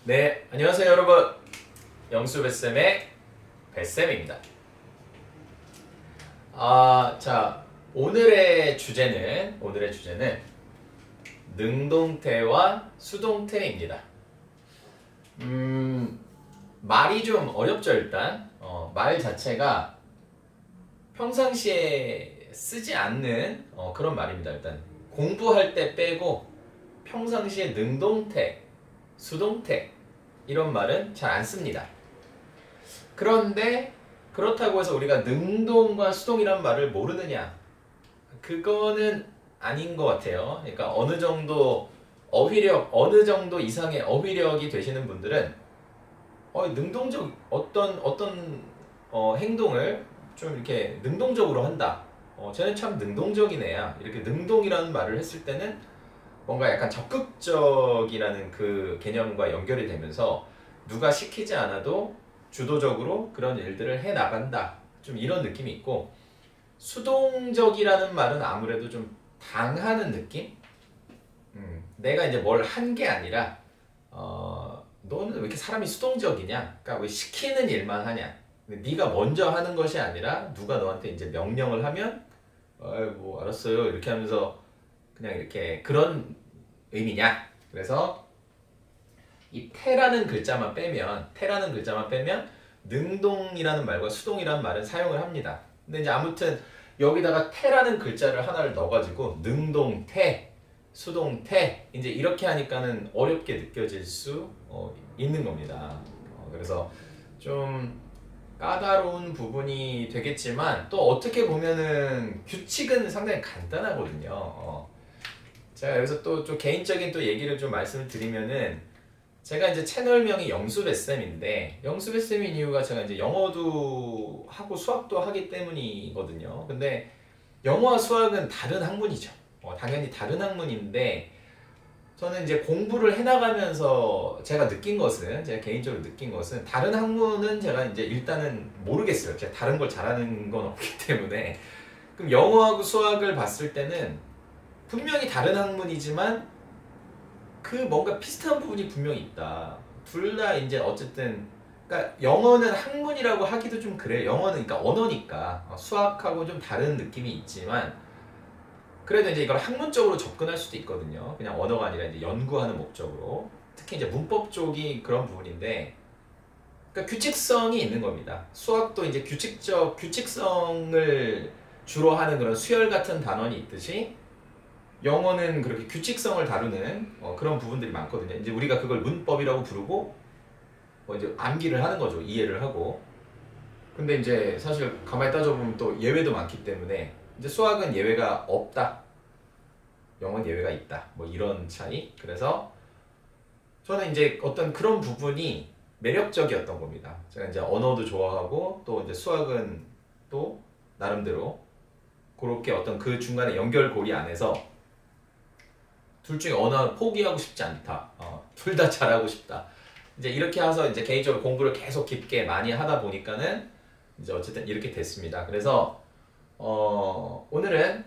네, 안녕하세요 여러분. 영수뱃쌤의 뱃쌤입니다. 자, 오늘의 주제는 능동태와 수동태입니다. 말이 좀 어렵죠 일단. 말 자체가 평상시에 쓰지 않는 그런 말입니다. 일단 공부할 때 빼고 평상시에 능동태, 수동태 이런 말은 잘 안 씁니다. 그런데 그렇다고 해서 우리가 능동과 수동이란 말을 모르느냐? 그거는 아닌 것 같아요. 그러니까 어느 정도 이상의 어휘력이 되시는 분들은 능동적 어떤 행동을 좀 이렇게 능동적으로 한다. 쟤는 참 능동적인 애야. 이렇게 능동이라는 말을 했을 때는 뭔가 약간 적극적이라는 그 개념과 연결이 되면서 누가 시키지 않아도 주도적으로 그런 일들을 해 나간다. 좀 이런 느낌이 있고, 수동적이라는 말은 아무래도 좀 당하는 느낌? 내가 이제 뭘 한 게 아니라 너는 왜 이렇게 사람이 수동적이냐? 그러니까 왜 시키는 일만 하냐? 네가 먼저 하는 것이 아니라 누가 너한테 이제 명령을 하면 뭐 알았어요 이렇게 하면서 그냥 이렇게 그런 의미냐? 그래서 이 태라는 글자만 빼면 능동이라는 말과 수동이라는 말은 사용을 합니다. 근데 이제 아무튼 여기다가 태라는 글자를 하나를 넣어가지고 능동태, 수동태 이제 이렇게 하니까는 어렵게 느껴질 수 있는 겁니다. 그래서 좀 까다로운 부분이 되겠지만 또 어떻게 보면은 규칙은 상당히 간단하거든요. 제가 여기서 또 좀 개인적인 또 얘기를 좀 말씀을 드리면은, 제가 이제 채널명이 영수뱃쌤인데 영수뱃쌤인 이유가 제가 이제 영어도 하고 수학도 하기 때문이거든요. 근데 영어와 수학은 다른 학문이죠. 당연히 다른 학문인데 저는 이제 공부를 해나가면서 제가 개인적으로 느낀 것은 다른 학문은 제가 이제 일단은 모르겠어요. 제가 다른 걸 잘하는 건 없기 때문에. 그럼 영어하고 수학을 봤을 때는 분명히 다른 학문이지만 그 뭔가 비슷한 부분이 분명히 있다. 둘 다 이제 어쨌든, 그러니까 영어는 학문이라고 하기도 좀 그래요. 영어는 그러니까 언어니까 수학하고 좀 다른 느낌이 있지만 그래도 이제 이걸 학문적으로 접근할 수도 있거든요. 그냥 언어가 아니라 이제 연구하는 목적으로. 특히 이제 문법 쪽이 그런 부분인데, 그러니까 규칙성이 있는 겁니다. 수학도 이제 규칙성을 주로 하는 그런 수열 같은 단원이 있듯이 영어는 그렇게 규칙성을 다루는 그런 부분들이 많거든요. 이제 우리가 그걸 문법이라고 부르고 이제 암기를 하는 거죠. 이해를 하고. 근데 이제 사실 가만히 따져보면 또 예외도 많기 때문에 이제 수학은 예외가 없다. 영어는 예외가 있다. 뭐 이런 차이. 그래서 저는 이제 어떤 그런 부분이 매력적이었던 겁니다. 제가 이제 언어도 좋아하고 또 이제 수학은 또 나름대로 그렇게 어떤 그 중간에 연결고리 안에서 둘 중에 어느 하나 포기하고 싶지 않다. 둘 다 잘하고 싶다. 이제 이렇게 해서 이제 개인적으로 공부를 계속 깊게 많이 하다 보니까는 이제 어쨌든 이렇게 됐습니다. 그래서 오늘은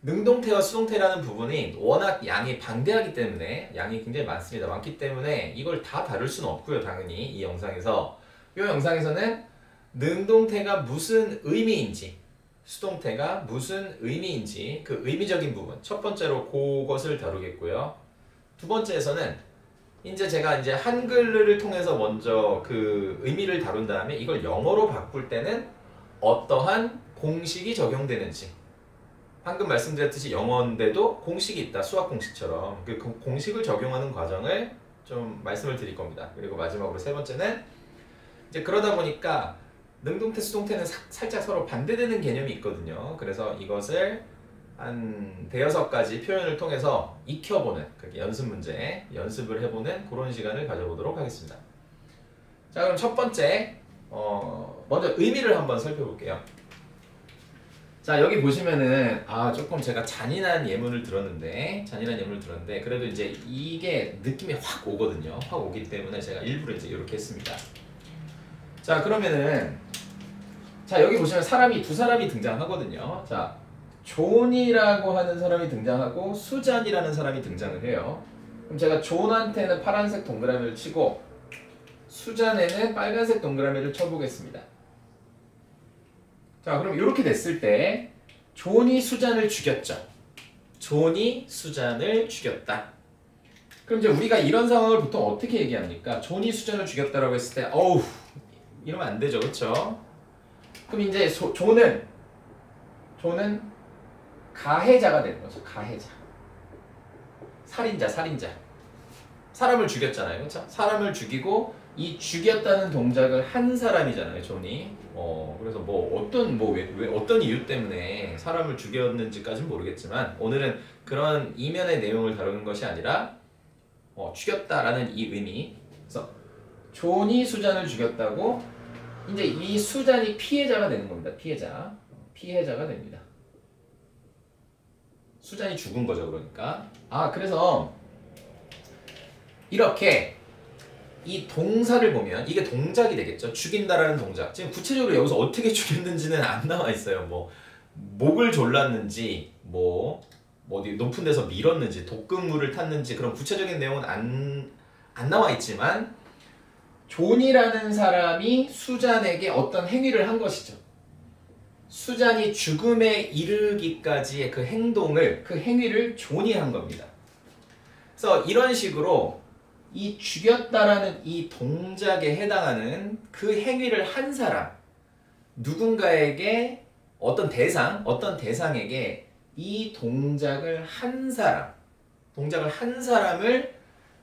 능동태와 수동태라는 부분이 워낙 양이 방대하기 때문에, 양이 굉장히 많습니다. 많기 때문에 이걸 다 다룰 수는 없고요. 당연히 이 영상에서는 능동태가 무슨 의미인지, 수동태가 무슨 의미인지 그 의미적인 부분 첫 번째로 그것을 다루겠고요. 두 번째에서는 이제 제가 이제 한글을 통해서 먼저 그 의미를 다룬 다음에 이걸 영어로 바꿀 때는 어떠한 공식이 적용되는지, 방금 말씀드렸듯이 영어인데도 공식이 있다. 수학 공식처럼 그 공식을 적용하는 과정을 좀 말씀을 드릴 겁니다. 그리고 마지막으로 세 번째는 이제 그러다 보니까 능동태, 수동태는 살짝 서로 반대되는 개념이 있거든요. 그래서 이것을 한 대여섯 가지 표현을 통해서 익혀보는, 그렇게 연습을 해보는 그런 시간을 가져보도록 하겠습니다. 자, 그럼 첫 번째, 먼저 의미를 한번 살펴볼게요. 자, 여기 보시면은 조금 제가 잔인한 예문을 들었는데 그래도 이제 이게 느낌이 확 오거든요. 확 오기 때문에 제가 일부러 이제 이렇게 했습니다. 자, 그러면은 여기 보시면 두 사람이 등장하거든요. 자, 존이라고 하는 사람이 등장하고 수잔이라는 사람이 등장을 해요. 그럼 제가 존한테는 파란색 동그라미를 치고 수잔에는 빨간색 동그라미를 쳐보겠습니다. 자, 그럼 이렇게 됐을 때 존이 수잔을 죽였죠. 존이 수잔을 죽였다. 그럼 이제 우리가 이런 상황을 보통 어떻게 얘기합니까? 존이 수잔을 죽였다라고 했을 때 어우 이러면 안 되죠, 그렇죠? 그럼 이제 존은 가해자가 되는 거죠. 가해자. 살인자. 사람을 죽였잖아요, 그렇죠? 사람을 죽이고 이 죽였다는 동작을 한 사람이잖아요, 존이. 그래서 왜 어떤 이유 때문에 사람을 죽였는지까지는 모르겠지만 오늘은 그런 이면의 내용을 다루는 것이 아니라 죽였다라는 이 의미. 그래서 존이 수잔을 죽였다고 이제 이 수잔이 피해자가 되는 겁니다. 피해자가 됩니다. 수잔이 죽은 거죠, 그러니까. 그래서 이렇게 이 동사를 보면 이게 동작이 되겠죠. 죽인다라는 동작. 지금 구체적으로 여기서 어떻게 죽였는지는 안 나와 있어요. 뭐 목을 졸랐는지, 어디 높은 데서 밀었는지, 독극물을 탔는지 그런 구체적인 내용은 안 나와 있지만 존이라는 사람이 수잔에게 어떤 행위를 한 것이죠. 수잔이 죽음에 이르기까지의 그 행위를 존이 한 겁니다. 그래서 이런 식으로 이 죽였다라는 이 동작에 해당하는 그 행위를 한 사람, 누군가에게 어떤 대상에게 이 동작을 한 사람을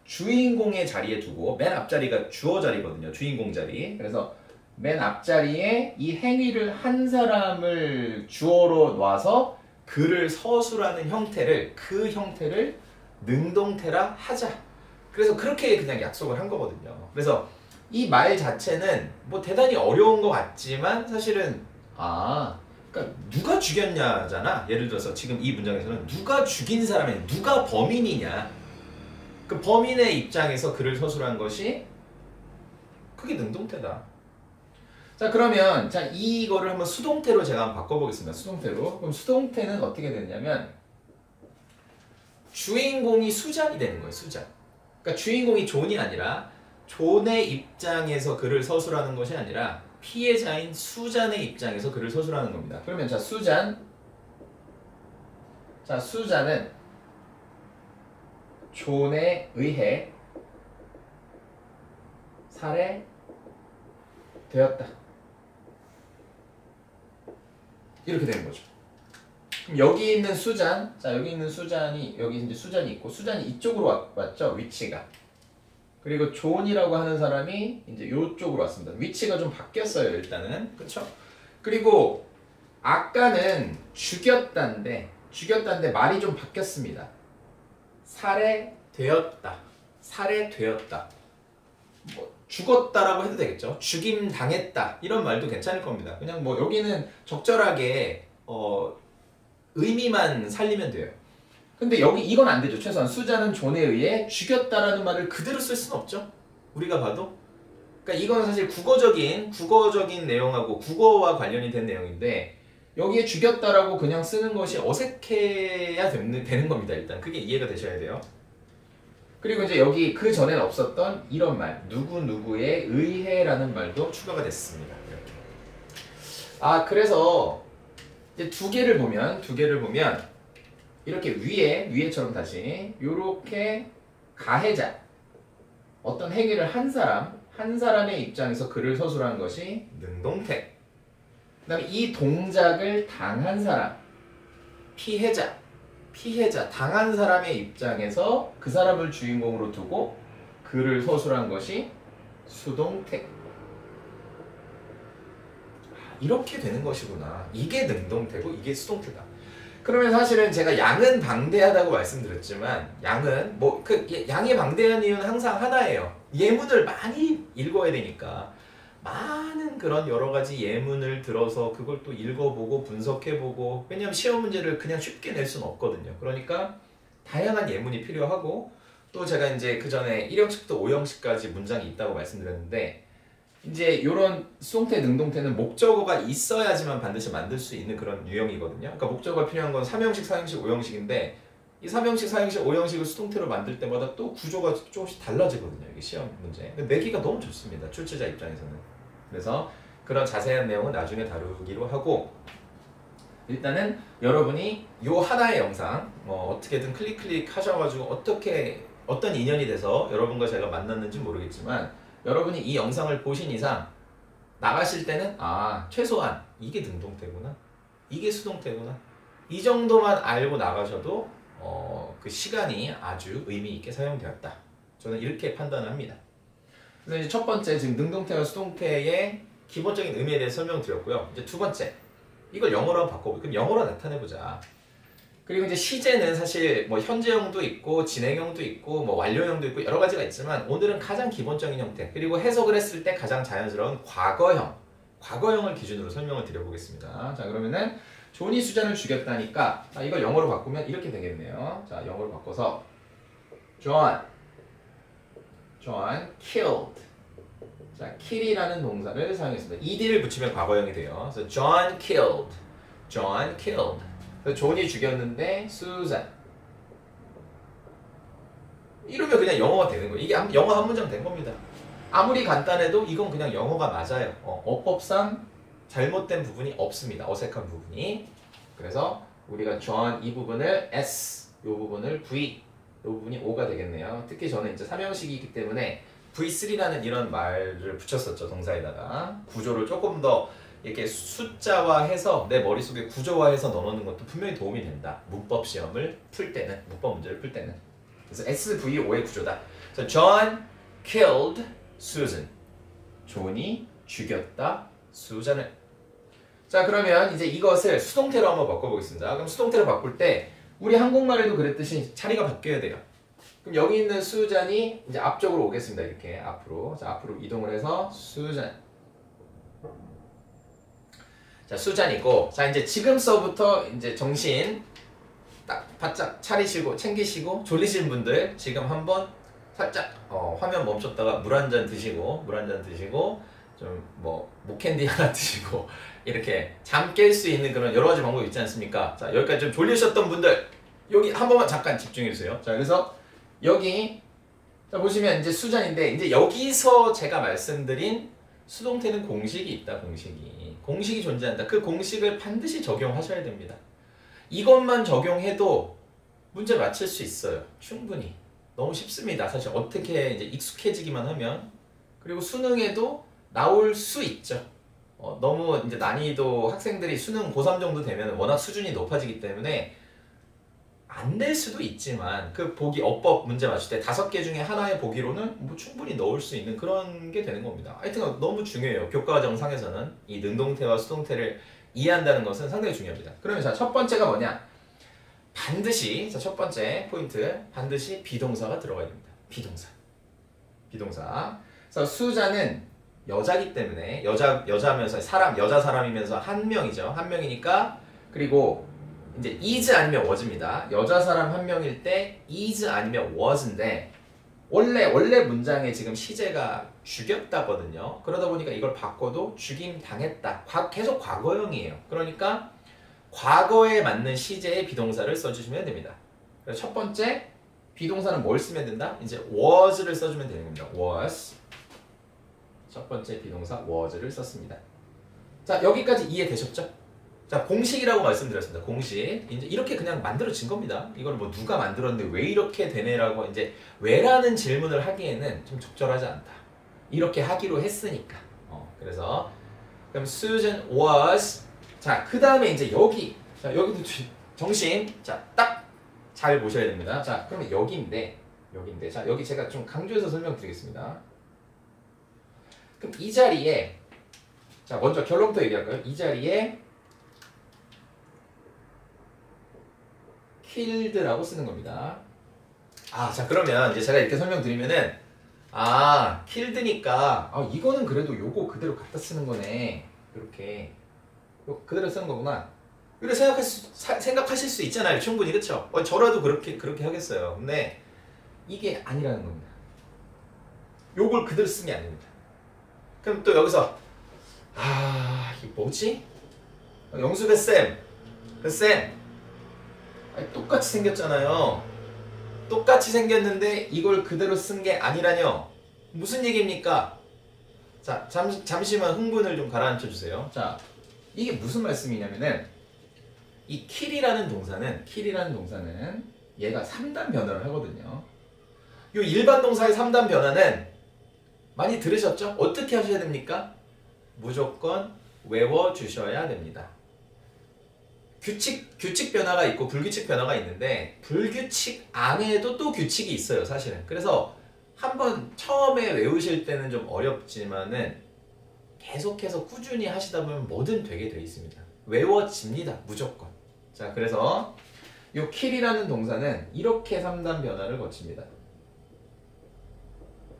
주인공의 자리에 두고, 맨 앞자리가 주어 자리거든요. 주인공 자리. 그래서 맨 앞자리에 이 행위를 한 사람을 주어로 놔서 그를 서술하는 그 형태를 능동태라 하자. 그래서 그렇게 그냥 약속을 한 거거든요. 그래서 이 말 자체는 뭐 대단히 어려운 것 같지만 사실은 그러니까 누가 죽였냐잖아. 예를 들어서 지금 이 문장에서는 누가 죽인 사람이냐, 누가 범인이냐. 그 범인의 입장에서 그를 서술한 것이 그게 능동태다. 자, 그러면 이거를 한번 수동태로 제가 한번 바꿔보겠습니다. 수동태로. 그럼 수동태는 어떻게 되냐면 주인공이 수잔이 되는 거예요. 수잔. 그러니까 주인공이 존이 아니라 존의 입장에서 그를 서술하는 것이 아니라 피해자인 수잔의 입장에서 그를 서술하는 겁니다. 그러면 수잔은 존에 의해 살해되었다. 이렇게 되는 거죠. 그럼 여기 있는 수잔이 여기 이제 수잔이 있고, 수잔이 이쪽으로 왔죠, 위치가. 그리고 존이라고 하는 사람이 이제 이쪽으로 왔습니다. 위치가 좀 바뀌었어요, 일단은. 그렇죠? 그리고 아까는 죽였다인데 말이 좀 바뀌었습니다. 살해되었다. 죽었다라고 해도 되겠죠. 죽임 당했다. 이런 말도 괜찮을 겁니다. 그냥 여기는 적절하게 의미만 살리면 돼요. 근데 이건 안 되죠. 최소한 수잔은 존에 의해 죽였다라는 말을 그대로 쓸 수는 없죠. 우리가 봐도. 그러니까 이거는 사실 국어적인 내용하고 국어와 관련이 된 내용인데 여기에 죽였다라고 그냥 쓰는 것이 어색해야 되는 겁니다. 일단 그게 이해가 되셔야 돼요. 그리고 이제 여기 그 전엔 없었던 이런 말, 누구누구에 의해라는 말도 추가가 됐습니다. 이렇게. 그래서 이제 두 개를 보면 이렇게 위에처럼 다시 이렇게 가해자, 어떤 행위를 한 사람의 입장에서 그를 서술한 것이 능동태. 그다음에 이 동작을 당한 사람, 피해자, 당한 사람의 입장에서 그 사람을 주인공으로 두고 그를 서술한 것이 수동태. 이렇게 되는 것이구나. 이게 능동태고 이게 수동태다. 그러면 사실은 제가 양은 방대하다고 말씀드렸지만 양은 양이 방대한 이유는 항상 하나예요. 예문을 많이 읽어야 되니까 많은 그런 여러 가지 예문을 들어서 그걸 또 읽어보고 분석해보고, 왜냐하면 시험 문제를 그냥 쉽게 낼 수는 없거든요. 그러니까 다양한 예문이 필요하고, 또 제가 이제 그 전에 1형식부터 5형식까지 문장이 있다고 말씀드렸는데, 이제 이런 수동태, 능동태는 목적어가 있어야지만 반드시 만들 수 있는 그런 유형이거든요. 그러니까 목적어가 필요한 건 3형식, 4형식, 5형식인데 이 3형식, 4형식, 5형식을 수동태로 만들 때마다 또 구조가 조금씩 달라지거든요. 이게 시험 문제. 내기가 너무 좋습니다. 출제자 입장에서는. 그래서 그런 자세한 내용은 나중에 다루기로 하고 일단은 여러분이 요 하나의 영상 어떻게든 클릭 하셔가지고 어떤 인연이 돼서 여러분과 제가 만났는지 모르겠지만 여러분이 이 영상을 보신 이상 나가실 때는 최소한 이게 능동태구나, 이게 수동태구나, 이 정도만 알고 나가셔도 그 시간이 아주 의미 있게 사용되었다. 저는 이렇게 판단을 합니다. 그래서 이제 첫 번째 지금 능동태와 수동태의 기본적인 의미에 대해서 설명드렸고요. 이제 두 번째 이걸 영어로 한번 바꿔보고 그럼 영어로 나타내보자. 그리고 이제 시제는 사실 뭐 현재형도 있고 진행형도 있고 뭐 완료형도 있고 여러 가지가 있지만 오늘은 가장 기본적인 형태 그리고 해석을 했을 때 가장 자연스러운 과거형을 기준으로 설명을 드려보겠습니다. 자 그러면은 존이 수잔을 죽였다니까 이걸 영어로 바꾸면 이렇게 되겠네요. 자 영어로 바꿔서 John killed. 자 kill이라는 동사를 사용했습니다. ed를 붙이면 과거형이 돼요. 그래서 John killed. 존이 죽였는데 Susan. 이러면 그냥 영어가 되는 거예요. 이게 영어 한 문장 된 겁니다. 아무리 간단해도 이건 그냥 영어가 맞아요. 어법상 잘못된 부분이 없습니다. 어색한 부분이. 그래서 우리가 John 이 부분을 S, 이 부분을 V, 이 부분이 O가 되겠네요. 특히 저는 이제 3형식이기 때문에 V3라는 이런 말을 붙였었죠. 동사에다가. 구조를 조금 더 이렇게 숫자화해서 내 머릿속에 구조화해서 넣어놓는 것도 분명히 도움이 된다. 문법 시험을 풀 때는, 문법 문제를 풀 때는. 그래서 SVO의 구조다. 그래서 John killed Susan. 존이 죽였다 수잔을. 자 그러면 이제 이것을 수동태로 한번 바꿔보겠습니다. 그럼 수동태로 바꿀 때 우리 한국말에도 그랬듯이 자리가 바뀌어야 돼요. 그럼 여기 있는 수잔이 이제 앞쪽으로 오겠습니다. 이렇게 앞으로. 자 앞으로 이동을 해서 수잔. 자 수잔이고 자 이제 지금서부터 이제 정신 딱 바짝 차리시고 챙기시고 졸리신 분들 지금 한번 살짝 화면 멈췄다가 물 한 잔 드시고 좀 뭐 목캔디 하나 드시고 이렇게 잠 깰 수 있는 그런 여러 가지 방법이 있지 않습니까? 자 여기까지 좀 졸리셨던 분들 여기 한 번만 잠깐 집중해 주세요. 자 그래서 여기 자 보시면 이제 수잔인데 이제 여기서 제가 말씀드린 수동태는 공식이 있다. 공식이 존재한다. 그 공식을 반드시 적용하셔야 됩니다. 이것만 적용해도 문제 맞힐 수 있어요. 충분히. 너무 쉽습니다. 사실 어떻게 이제 익숙해지기만 하면. 그리고 수능에도 나올 수 있죠. 너무 이제 난이도 학생들이 수능 고3 정도 되면 워낙 수준이 높아지기 때문에 안 될 수도 있지만 그 보기 어법 문제 맞출 때 5개 중에 하나의 보기로는 뭐 충분히 넣을 수 있는 그런 게 되는 겁니다. 하여튼 너무 중요해요. 교과정상에서는 이 능동태와 수동태를 이해한다는 것은 상당히 중요합니다. 그러면 자, 첫 번째가 뭐냐? 반드시 자, 첫 번째 포인트 반드시 비동사가 들어가야 됩니다. 비동사. 그래서 수자는 여자기 때문에 여자면서 여자 사람이면서 한 명이죠. 한 명이니까 그리고 이제 is 아니면 was입니다. 여자 사람 한 명일 때 is 아니면 was인데 원래 문장에 지금 시제가 죽였다거든요. 그러다 보니까 이걸 바꿔도 죽임 당했다. 계속 과거형이에요. 그러니까 과거에 맞는 시제의 비동사를 써주시면 됩니다. 그래서 첫 번째 비동사는 뭘 쓰면 된다? 이제 was를 써주면 되는 겁니다. was. 첫 번째 비동사 was를 썼습니다. 자 여기까지 이해되셨죠? 자 공식이라고 말씀드렸습니다. 공식 이제 이렇게 그냥 만들어진 겁니다. 이걸 뭐 누가 만들었는데 왜 이렇게 되네라고 이제 왜라는 질문을 하기에는 좀 적절하지 않다. 이렇게 하기로 했으니까. 그래서 그럼 Susan was 자 그 다음에 이제 여기 자 여기도 정신 자 딱 잘 보셔야 됩니다. 자 그러면 여기인데 자 여기 제가 좀 강조해서 설명드리겠습니다. 그럼 이 자리에 자 먼저 결론부터 얘기할까요? 이 자리에 killed라고 쓰는 겁니다. 자 그러면 이제 제가 이렇게 설명드리면은 killed니까 이거는 그래도 요거 그대로 갖다 쓰는 거네. 이렇게 그대로 쓰는 거구나. 이렇게 생각하실 수 있잖아요. 충분히 그쵸? 저라도 그렇게 하겠어요. 근데 이게 아니라는 겁니다. 요걸 그대로 쓰는 게 아닙니다. 그럼 또 여기서 이게 뭐지? 영수배 쌤 아니, 똑같이 생겼잖아요. 똑같이 생겼는데 이걸 그대로 쓴 게 아니라뇨. 무슨 얘기입니까? 자, 잠시만 흥분을 좀 가라앉혀 주세요. 자, 이게 무슨 말씀이냐면은 이 kill이라는 동사는 얘가 3단 변화를 하거든요. 이 일반 동사의 3단 변화는 많이 들으셨죠? 어떻게 하셔야 됩니까? 무조건 외워주셔야 됩니다. 규칙 변화가 있고 불규칙 변화가 있는데 불규칙 안에도 또 규칙이 있어요, 사실은. 그래서 한번 처음에 외우실 때는 좀 어렵지만은 계속해서 꾸준히 하시다 보면 뭐든 되게 돼 있습니다. 외워집니다, 무조건. 자, 그래서 요 kill이라는 동사는 이렇게 3단 변화를 거칩니다.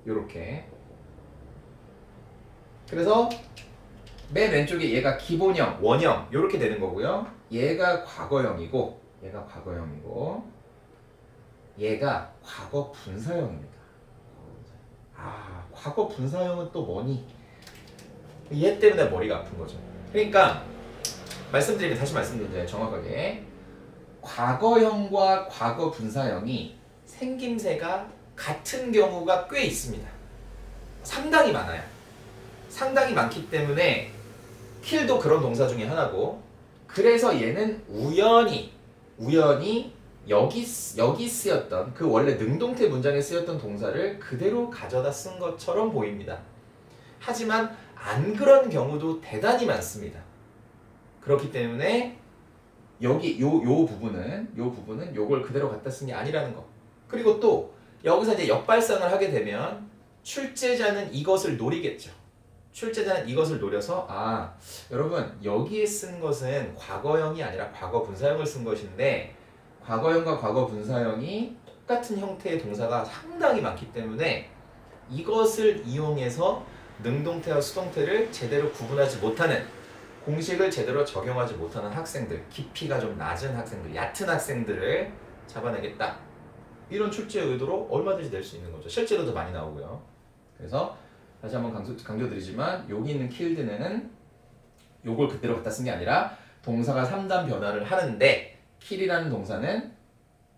요렇게. 그래서 맨 왼쪽에 얘가 기본형, 원형 요렇게 되는 거고요. 얘가 과거형이고 얘가 과거 분사형입니다. 아, 과거 분사형은 또 뭐니? 얘 때문에 머리가 아픈 거죠. 그러니까 다시 말씀드리면 정확하게 과거형과 과거 분사형이 생김새가 같은 경우가 꽤 있습니다. 상당히 많아요. 상당히 많기 때문에 kill도 그런 동사 중에 하나고, 그래서 얘는 우연히 여기 쓰였던 그 원래 능동태 문장에 쓰였던 동사를 그대로 가져다 쓴 것처럼 보입니다. 하지만 안 그런 경우도 대단히 많습니다. 그렇기 때문에 여기 요 부분은 요걸 그대로 갖다 쓴 게 아니라는 거. 그리고 또 여기서 이제 역발상을 하게 되면 출제자는 이것을 노리겠죠. 출제자는 이것을 노려서 여러분 여기에 쓴 것은 과거형이 아니라 과거 분사형을 쓴 것인데 과거형과 과거 분사형이 똑같은 형태의 동사가 상당히 많기 때문에 이것을 이용해서 능동태와 수동태를 제대로 구분하지 못하는, 공식을 제대로 적용하지 못하는 학생들, 깊이가 좀 낮은 학생들, 얕은 학생들을 잡아내겠다. 이런 출제 의도로 얼마든지 낼 수 있는 거죠. 실제로도 많이 나오고요. 그래서 다시 한번 강조드리지만 여기 있는 killed는 요걸 그대로 갖다 쓴 게 아니라 동사가 3단 변화를 하는데 kill이라는 동사는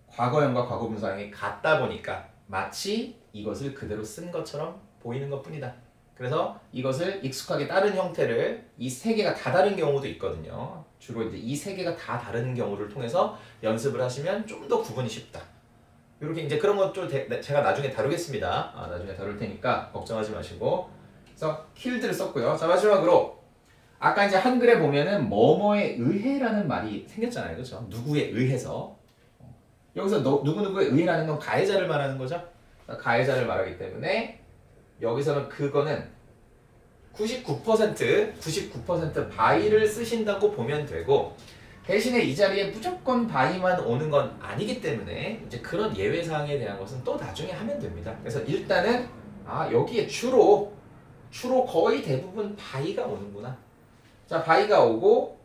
과거형과 과거분사형이 같다 보니까 마치 이것을 그대로 쓴 것처럼 보이는 것뿐이다. 그래서 이것을 익숙하게 다른 형태를 이 세 개가 다 다른 경우도 있거든요. 주로 이제 이 세 개가 다 다른 경우를 통해서 연습을 하시면 좀 더 구분이 쉽다. 이렇게 이제 그런 것도 제가 나중에 다루겠습니다. 나중에 다룰 테니까 걱정하지 마시고. 그래서 killed를 썼고요. 자, 마지막으로 아까 이제 한글에 보면은 뭐뭐에 의해라는 말이 생겼잖아요, 그렇죠? 누구에 의해서. 여기서 누구누구에 의해라는 건 가해자를 말하는 거죠. 가해자를 말하기 때문에 여기서는 그거는 99% by를 쓰신다고 보면 되고, 대신에 이 자리에 무조건 by만 오는 건 아니기 때문에 이제 그런 예외 사항에 대한 것은 또 나중에 하면 됩니다. 그래서 일단은 여기에 주로 거의 대부분 by가 오는구나. 자, by가 오고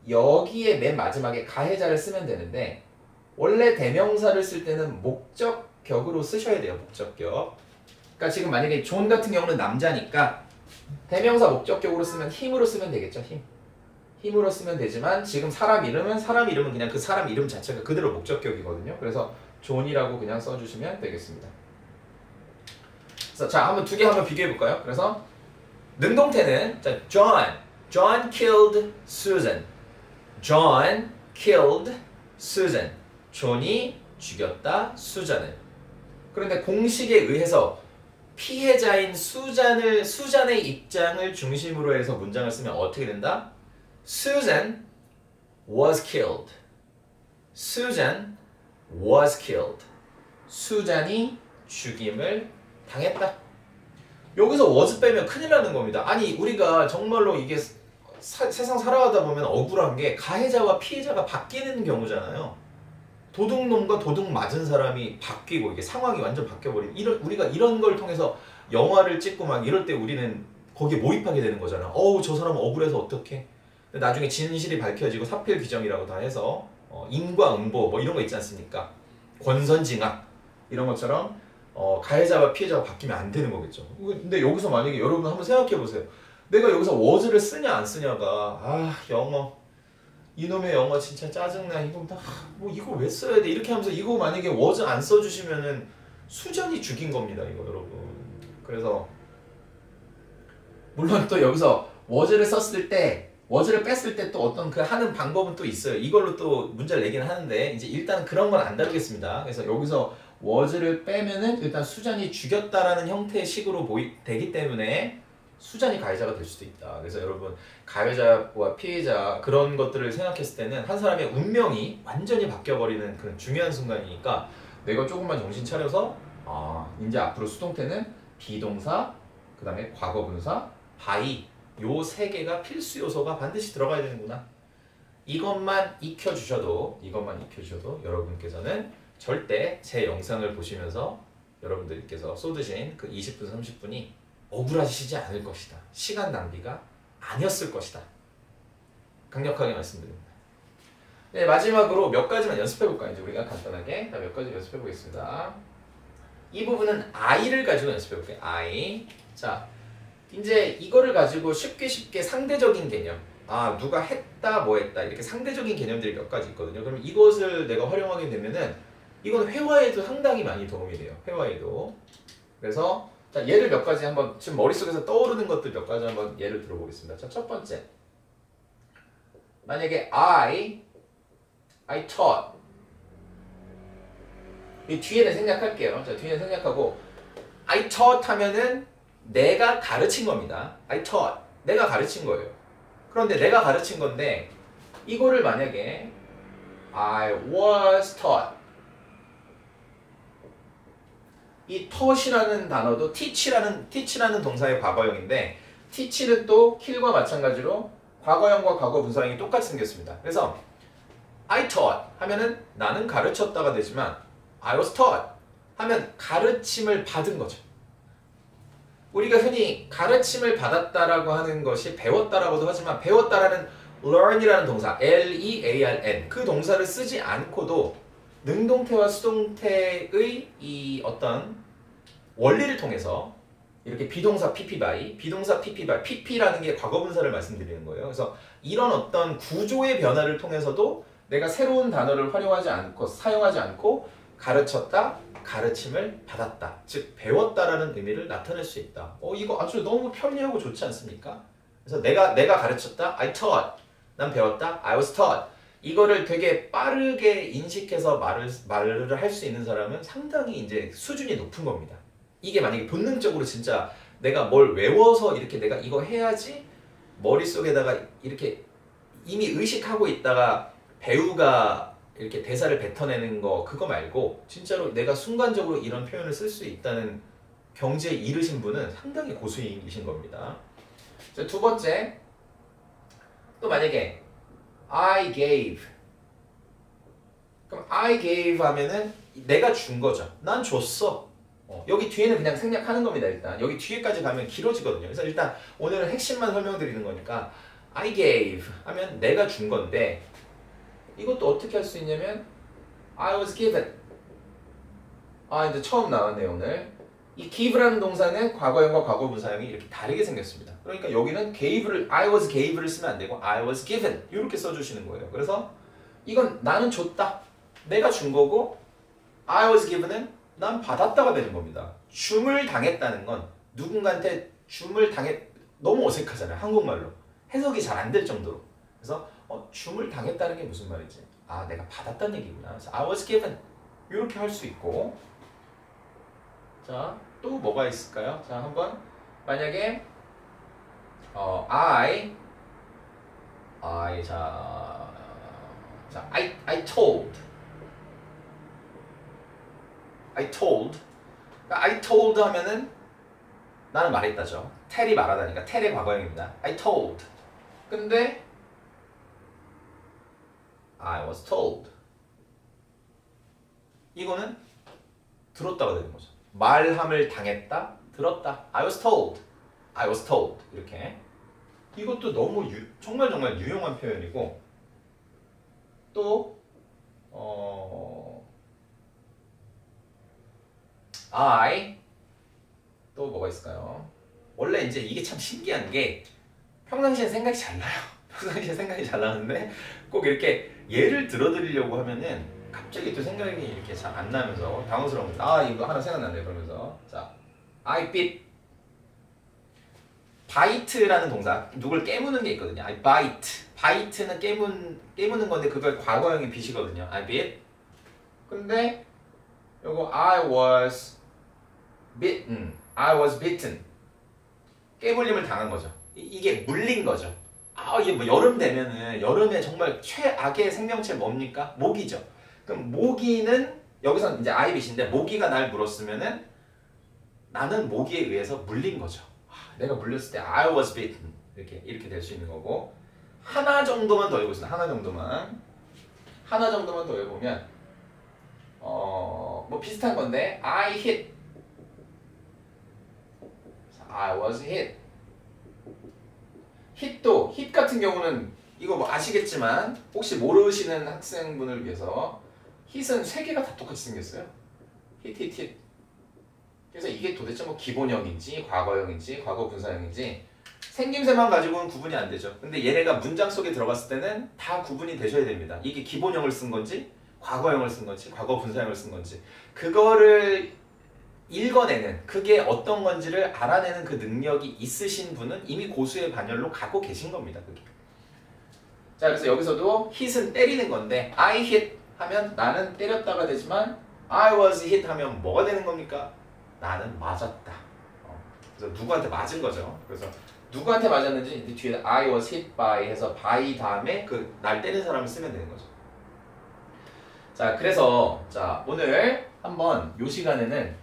여기에 맨 마지막에 가해자를 쓰면 되는데, 원래 대명사를 쓸 때는 목적격으로 쓰셔야 돼요. 목적격. 그러니까 지금 만약에 존 같은 경우는 남자니까 대명사 목적격으로 쓰면 힘으로 쓰면 되겠죠. 힘으로 쓰면 되지만 지금 사람 이름은 그냥 그 사람 이름 자체가 그대로 목적격이거든요. 그래서 존이라고 그냥 써주시면 되겠습니다. 그래서 자, 한번 두 개 한번 비교해 볼까요? 그래서 능동태는 자, John killed Susan. John killed Susan. 존이 죽였다 수잔을. 그런데 공식에 의해서 피해자인 수잔의 입장을 중심으로 해서 문장을 쓰면 어떻게 된다? Susan was killed. Susan was killed. 수잔이 죽임을 당했다. 여기서 was 빼면 큰일 나는 겁니다. 아니, 우리가 정말로 이게 세상 살아가다 보면 억울한 게 가해자와 피해자가 바뀌는 경우잖아요. 도둑놈과 도둑 맞은 사람이 바뀌고 이게 상황이 완전 바뀌어버리는, 우리가 이런 걸 통해서 영화를 찍고 막 이럴 때 우리는 거기에 몰입하게 되는 거잖아. 저 사람은 억울해서 어떡해. 나중에 진실이 밝혀지고 사필 규정이라고 다 해서 인과응보 뭐 이런 거 있지 않습니까? 권선징악 이런 것처럼 가해자와 피해자가 바뀌면 안 되는 거겠죠. 근데 여기서 만약에 여러분 한번 생각해 보세요. 내가 여기서 was를 쓰냐 안 쓰냐가 영어 이놈의 영어 진짜 짜증나. 이거 뭐 이거 왜 써야 돼? 이렇게 하면서 이거 만약에 was 안 써주시면은 수전이 죽인 겁니다, 이거 여러분. 그래서 물론 또 여기서 was를 썼을 때 was를 뺐을 때 또 어떤 그 하는 방법은 또 있어요. 이걸로 또 문제를 내긴 하는데 이제 일단 그런 건 안 다루겠습니다. 그래서 여기서 was를 빼면은 일단 수전이 죽였다라는 형태의 식으로 되기 때문에 수전이 가해자가 될 수도 있다. 그래서 여러분 가해자와 피해자 그런 것들을 생각했을 때는 한 사람의 운명이 완전히 바뀌어버리는 그런 중요한 순간이니까 내가 조금만 정신 차려서 이제 앞으로 수동태는 비동사, 그 다음에 과거분사, by 요 세 개가 필수 요소가 반드시 들어가야 되는구나. 이것만 익혀주셔도 여러분께서는 절대 제 영상을 보시면서 여러분들께서 쏟으신 그 20분, 30분이 억울하시지 않을 것이다. 시간 낭비가 아니었을 것이다. 강력하게 말씀드립니다. 네, 마지막으로 몇 가지만 연습해볼까요? 이제 우리가 간단하게 몇 가지 연습해보겠습니다. 이 부분은 I를 가지고 연습해볼게요. I. 자, 이제 이거를 가지고 쉽게 상대적인 개념. 누가 했다, 뭐 했다. 이렇게 상대적인 개념들이 몇 가지 있거든요. 그럼 이것을 내가 활용하게 되면은 이건 회화에도 상당히 많이 도움이 돼요. 회화에도. 그래서 자, 예를 몇 가지 한번 지금 머릿속에서 떠오르는 것들 몇 가지 한번 예를 들어보겠습니다. 자, 첫 번째. 만약에 I taught. 이 뒤에는 생략할게요. 자, 뒤에는 생략하고 I taught 하면은 내가 가르친 겁니다. I taught. 내가 가르친 거예요. 그런데 내가 가르친 건데 이거를 만약에 I was taught. 이 taught이라는 단어도 teach라는 동사의 과거형인데 teach는 또 kill과 마찬가지로 과거형과 과거분사형이 똑같이 생겼습니다. 그래서 I taught 하면은 나는 가르쳤다가 되지만 I was taught 하면 가르침을 받은 거죠. 우리가 흔히 가르침을 받았다라고 하는 것이 배웠다라고도 하지만 배웠다라는 learn이라는 동사 L-E-A-R-N 그 동사를 쓰지 않고도 능동태와 수동태의 이 어떤 원리를 통해서 이렇게 비동사 PP by, 비동사 PP by, PP라는 게 과거분사를 말씀드리는 거예요. 그래서 이런 어떤 구조의 변화를 통해서도 내가 새로운 단어를 활용하지 않고 사용하지 않고 가르쳤다, 가르침을 받았다, 즉 배웠다라는 의미를 나타낼 수 있다. 이거 아주 너무 편리하고 좋지 않습니까? 그래서 내가 가르쳤다, I taught, 난 배웠다, I was taught. 이거를 되게 빠르게 인식해서 말을 할 수 있는 사람은 상당히 이제 수준이 높은 겁니다. 이게 만약에 본능적으로 진짜 내가 뭘 외워서 이렇게 내가 이거 해야지 머릿속에다가 이렇게 이미 의식하고 있다가 배우가 이렇게 대사를 뱉어내는 거 그거 말고 진짜로 내가 순간적으로 이런 표현을 쓸 수 있다는 경지에 이르신 분은 상당히 고수이신 겁니다. 자, 두 번째, 또 만약에 I gave. 그럼 I gave 하면은 내가 준 거죠. 난 줬어. 여기 뒤에는 그냥 생략하는 겁니다. 일단 여기 뒤에까지 가면 길어지거든요. 그래서 일단 오늘은 핵심만 설명드리는 거니까 I gave 하면 내가 준 건데 이것도 어떻게 할 수 있냐면 I was given. 이제 처음 나왔네요 오늘. 이 give라는 동사는 과거형과 과거분사형이 이렇게 다르게 생겼습니다. 그러니까 여기는 I was gave를 쓰면 안 되고 I was given 이렇게 써주시는 거예요. 그래서 이건 나는 줬다. 내가 준 거고 I was given은 난 받았다가 되는 겁니다. 줌을 당했다는 건 누군가한테 너무 어색하잖아요. 한국말로. 해석이 잘 안 될 정도로. 그래서 줌을 당했다는 게 무슨 말이지? 내가 받았다는 얘기구나. 그래서 I was given 이렇게 할 수 있고 자, 또 뭐가 있을까요? 자, 한번 만약에 I told 그러니까 I told 하면은 나는 말했다죠. tell이 말하다니까 tell의 과거형입니다. I told. 근데 I was told. 이거는 들었다가 되는 거죠. 말함을 당했다, 들었다. I was told. I was told. 이렇게. 이것도 너무 정말 유용한 표현이고 또 또 뭐가 있을까요? 원래 이제 이게 참 신기한 게 평상시엔 생각이 잘 나요. 평상시에 생각이 잘 나는데 꼭 이렇게 예를 들어드리려고 하면은 갑자기 또 생각이 이렇게 잘 안 나면서 당황스러운 거예요. 아 이거 하나 생각났네 그러면서 자 I bit bite라는 동사 누굴 깨무는 게 있거든요. I bite bite는 깨무는 건데 그걸 과거형이 bit이거든요. I bit 근데 요거 I was bitten 깨물림을 당한 거죠. 이게 물린 거죠. 아 이게 뭐 여름 되면은 여름에 정말 최악의 생명체 뭡니까? 모기죠. 그럼 모기는 여기서 이제 I bit인데 모기가 날 물었으면은 나는 모기에 의해서 물린 거죠. 내가 물렸을 때 I was bitten 이렇게 될 수 있는 거고 하나 정도만 더 해보겠습니다. 하나 정도만 더 해보면 뭐 비슷한 건데 I was hit hit도 hit 같은 경우는 이거 뭐 아시겠지만 혹시 모르시는 학생분을 위해서 hit은 세 개가 다 똑같이 생겼어요. hit 그래서 이게 도대체 뭐 기본형인지 과거형인지 과거 분사형인지 생김새만 가지고는 구분이 안 되죠. 근데 얘네가 문장 속에 들어갔을 때는 다 구분이 되셔야 됩니다. 이게 기본형을 쓴 건지 과거형을 쓴 건지 과거 분사형을 쓴 건지 그거를 읽어내는 그게 어떤 건지를 알아내는 그 능력이 있으신 분은 이미 고수의 반열로 가고 계신 겁니다. 그게. 자 그래서 여기서도 hit은 때리는 건데 I hit 하면 나는 때렸다가 되지만 I was hit 하면 뭐가 되는 겁니까? 나는 맞았다. 그래서 누구한테 맞은 거죠. 그래서 누구한테 맞았는지 뒤에 I was hit by 해서 by 다음에 그 날 때린 사람을 쓰면 되는 거죠. 자 그래서 자 오늘 한번 요 시간에는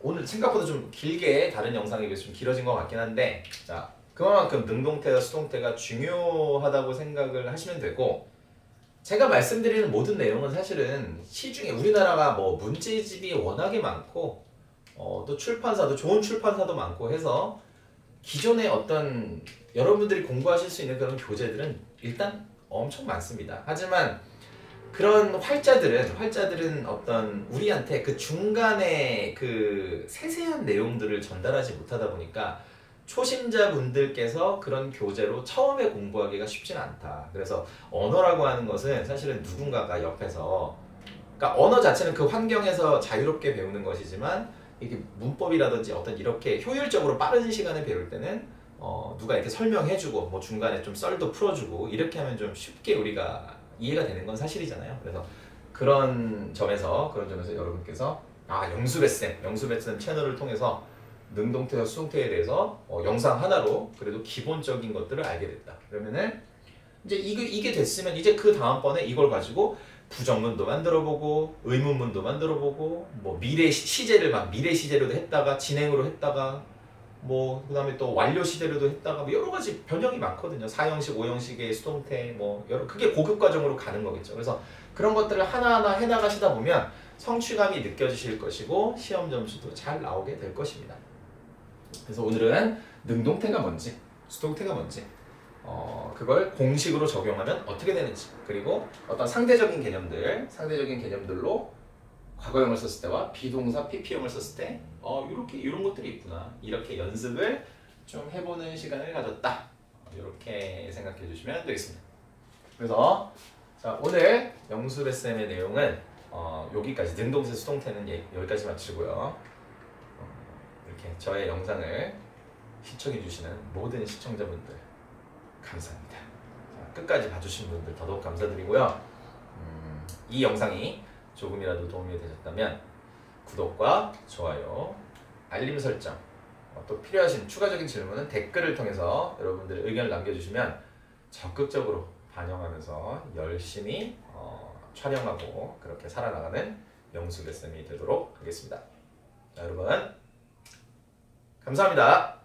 오늘 생각보다 좀 길게 다른 영상에 비해서 좀 길어진 것 같긴 한데 자 그만큼 능동태와 수동태가 중요하다고 생각을 하시면 되고 제가 말씀드리는 모든 내용은 사실은 시중에 우리나라가 뭐 문제집이 워낙에 많고 또 출판사도 좋은 출판사도 많고 해서 기존의 어떤 여러분들이 공부하실 수 있는 그런 교재들은 일단 엄청 많습니다. 하지만 그런 활자들은 어떤 우리한테 그 중간에 그 세세한 내용들을 전달하지 못하다 보니까 초심자분들께서 그런 교재로 처음에 공부하기가 쉽진 않다. 그래서 언어라고 하는 것은 사실은 누군가가 옆에서 그러니까 언어 자체는 그 환경에서 자유롭게 배우는 것이지만 이게 문법이라든지 어떤 이렇게 효율적으로 빠른 시간에 배울 때는 누가 이렇게 설명해주고 뭐 중간에 좀 썰도 풀어주고 이렇게 하면 좀 쉽게 우리가 이해가 되는 건 사실이잖아요. 그래서 그런 점에서 여러분께서 영수배쌤 채널을 통해서 능동태와 수동태에 대해서 영상 하나로 그래도 기본적인 것들을 알게 됐다. 그러면은 이제 이게 됐으면 이제 그 다음번에 이걸 가지고 부정문도 만들어보고 의문문도 만들어보고 뭐 미래 시제로도 했다가 진행으로 했다가 뭐 그다음에 또 완료 시제로도 했다가 뭐 여러 가지 변형이 많거든요. 4형식, 5형식의 수동태 뭐 그게 고급 과정으로 가는 거겠죠. 그래서 그런 것들을 하나하나 해나가시다 보면 성취감이 느껴지실 것이고 시험 점수도 잘 나오게 될 것입니다. 그래서 오늘은 능동태가 뭔지 수동태가 뭔지 그걸 공식으로 적용하면 어떻게 되는지 그리고 어떤 상대적인 개념들로 과거형을 썼을 때와 비동사 PP형을 썼을 때 이런 것들이 있구나 이렇게 연습을 좀 해보는 시간을 가졌다 이렇게 생각해 주시면 되겠습니다. 그래서 자 오늘 영수배쌤의 내용은 여기까지 능동태 수동태는 여기까지 마치고요. 이렇게 저의 영상을 시청해 주시는 모든 시청자분들 감사합니다. 자, 끝까지 봐주신 분들 더더욱 감사드리고요. 이 영상이 조금이라도 도움이 되셨다면 구독과 좋아요, 알림 설정, 또 필요하신 추가적인 질문은 댓글을 통해서 여러분들의 의견을 남겨주시면 적극적으로 반영하면서 열심히 촬영하고 그렇게 살아나가는 영수배쌤이 되도록 하겠습니다. 자, 여러분 감사합니다.